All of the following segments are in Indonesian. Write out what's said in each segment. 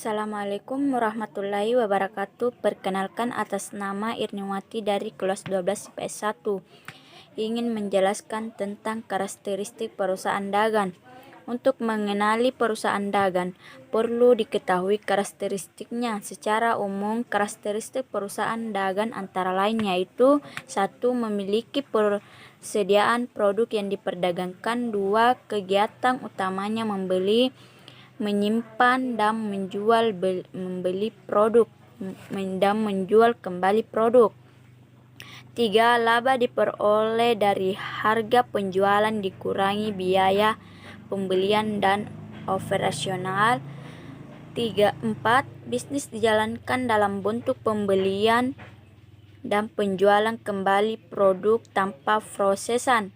Assalamualaikum warahmatullahi wabarakatuh. Perkenalkan, atas nama Irniwati dari kelas 12 IPS 1. Ingin menjelaskan tentang karakteristik perusahaan dagang. Untuk mengenali perusahaan dagang, perlu diketahui karakteristiknya. Secara umum, karakteristik perusahaan dagang antara lain yaitu: 1. Memiliki persediaan produk yang diperdagangkan. 2. Kegiatan utamanya membeli, menyimpan, dan membeli produk dan menjual kembali produk. 3. Laba diperoleh dari harga penjualan dikurangi biaya pembelian dan operasional. 4. Bisnis dijalankan dalam bentuk pembelian dan penjualan kembali produk tanpa prosesan.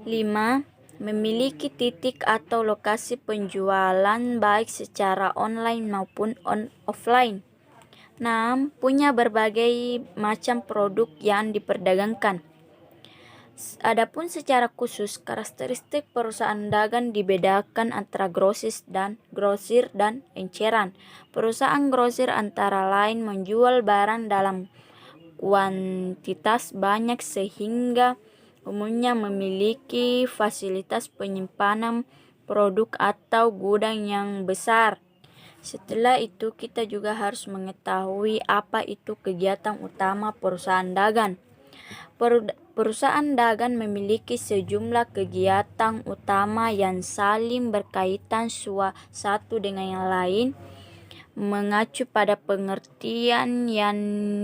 5. Memiliki titik atau lokasi penjualan baik secara online maupun offline. 6. Punya berbagai macam produk yang diperdagangkan. Adapun secara khusus, karakteristik perusahaan dagang dibedakan antara grosir dan eceran. Perusahaan grosir antara lain menjual barang dalam kuantitas banyak sehingga umumnya memiliki fasilitas penyimpanan produk atau gudang yang besar. Setelah itu, kita juga harus mengetahui apa itu kegiatan utama perusahaan dagang. Perusahaan dagang memiliki sejumlah kegiatan utama yang saling berkaitan satu dengan yang lain. Mengacu pada pengertian yang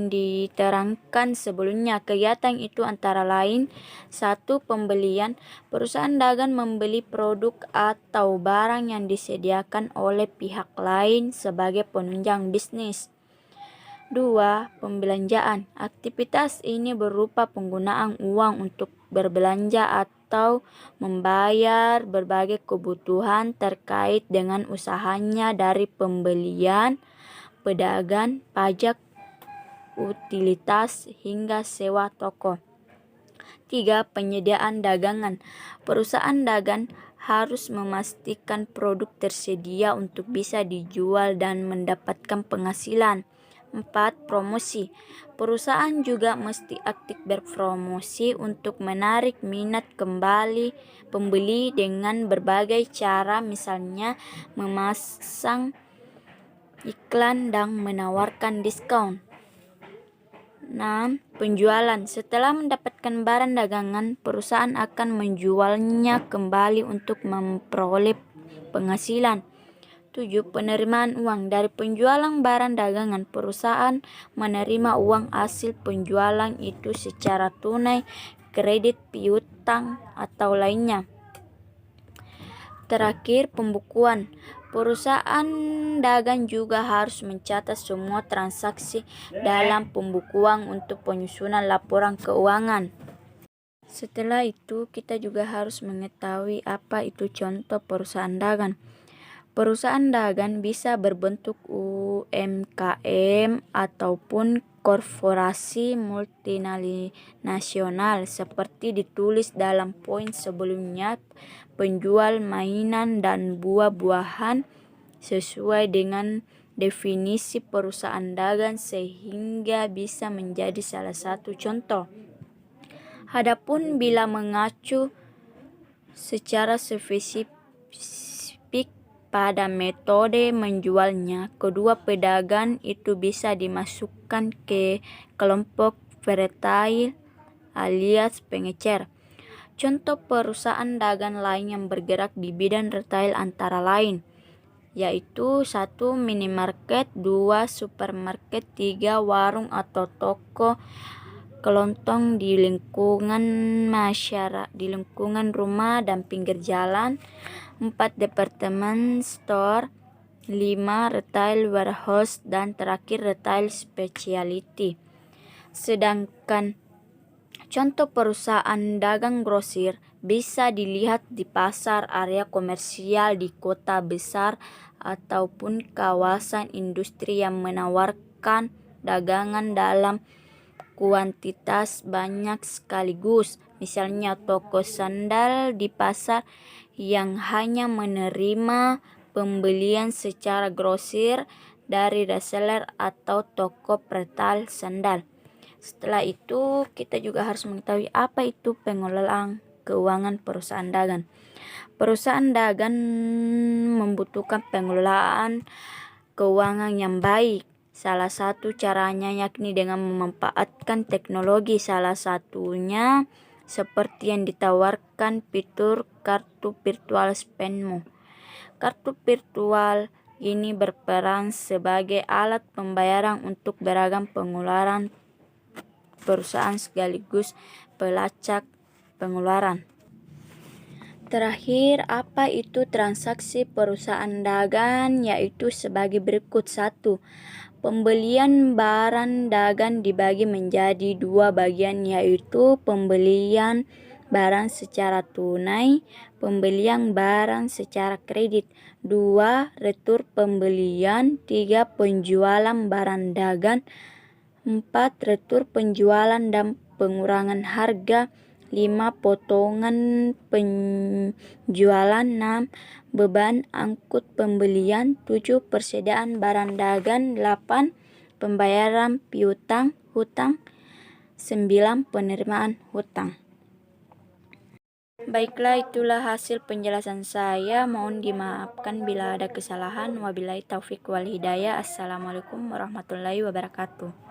diterangkan sebelumnya, kegiatan itu antara lain: 1. Pembelian. Perusahaan dagang membeli produk atau barang yang disediakan oleh pihak lain sebagai penunjang bisnis. 2. Pembelanjaan. Aktivitas ini berupa penggunaan uang untuk berbelanja atau membayar berbagai kebutuhan terkait dengan usahanya, dari pembelian, pedagang, pajak, utilitas, hingga sewa toko. 3. Penyediaan dagangan. Perusahaan dagang harus memastikan produk tersedia untuk bisa dijual dan mendapatkan penghasilan. 4. Promosi. Perusahaan juga mesti aktif berpromosi untuk menarik minat pembeli dengan berbagai cara, misalnya memasang iklan dan menawarkan diskon. 6. Penjualan. Setelah mendapatkan barang dagangan, perusahaan akan menjualnya kembali untuk memperoleh penghasilan. 7. Penerimaan uang. Dari penjualan barang dagangan, perusahaan menerima uang hasil penjualan itu secara tunai, kredit, piutang, atau lainnya. Terakhir, pembukuan. Perusahaan dagang juga harus mencatat semua transaksi dalam pembukuan untuk penyusunan laporan keuangan. Setelah itu, kita juga harus mengetahui apa itu contoh perusahaan dagang. Perusahaan dagang bisa berbentuk UMKM ataupun korporasi multinasional seperti ditulis dalam poin sebelumnya. Penjual mainan dan buah-buahan sesuai dengan definisi perusahaan dagang sehingga bisa menjadi salah satu contoh. Adapun bila mengacu secara spesifik pada metode menjualnya, kedua pedagang itu bisa dimasukkan ke kelompok retail alias pengecer. Contoh perusahaan dagang lain yang bergerak di bidang retail antara lain yaitu: 1. Minimarket. 2. Supermarket. 3. Warung atau toko kelontong di lingkungan rumah dan pinggir jalan. 4. Department store. 5. Retail warehouse. Dan terakhir, retail specialty. Sedangkan contoh perusahaan dagang grosir bisa dilihat di pasar, area komersial di kota besar, ataupun kawasan industri yang menawarkan dagangan dalam kuantitas banyak sekaligus. Misalnya toko sandal di pasar yang hanya menerima pembelian secara grosir dari reseller atau toko retail sandal. Setelah itu, kita juga harus mengetahui apa itu pengelolaan keuangan perusahaan dagang. Perusahaan dagang membutuhkan pengelolaan keuangan yang baik. Salah satu caranya yakni dengan memanfaatkan teknologi, salah satunya seperti yang ditawarkan fitur kartu virtual Spendmo. Kartu virtual ini berperan sebagai alat pembayaran untuk beragam pengeluaran perusahaan sekaligus pelacak pengeluaran. Terakhir, apa itu transaksi perusahaan dagang? Yaitu sebagai berikut. 1. Pembelian barang dagang dibagi menjadi dua bagian, yaitu pembelian barang secara tunai, pembelian barang secara kredit. 2. Retur pembelian. 3. Penjualan barang dagang. 4. Retur penjualan dan pengurangan harga. 5. Potongan penjualan. 6. Beban angkut pembelian. 7. Persediaan barang dagang. 8. Pembayaran piutang hutang. 9. Penerimaan hutang. Baiklah, itulah hasil penjelasan saya. Mohon dimaafkan bila ada kesalahan. Wabillahi taufik wal hidayah. Assalamualaikum warahmatullahi wabarakatuh.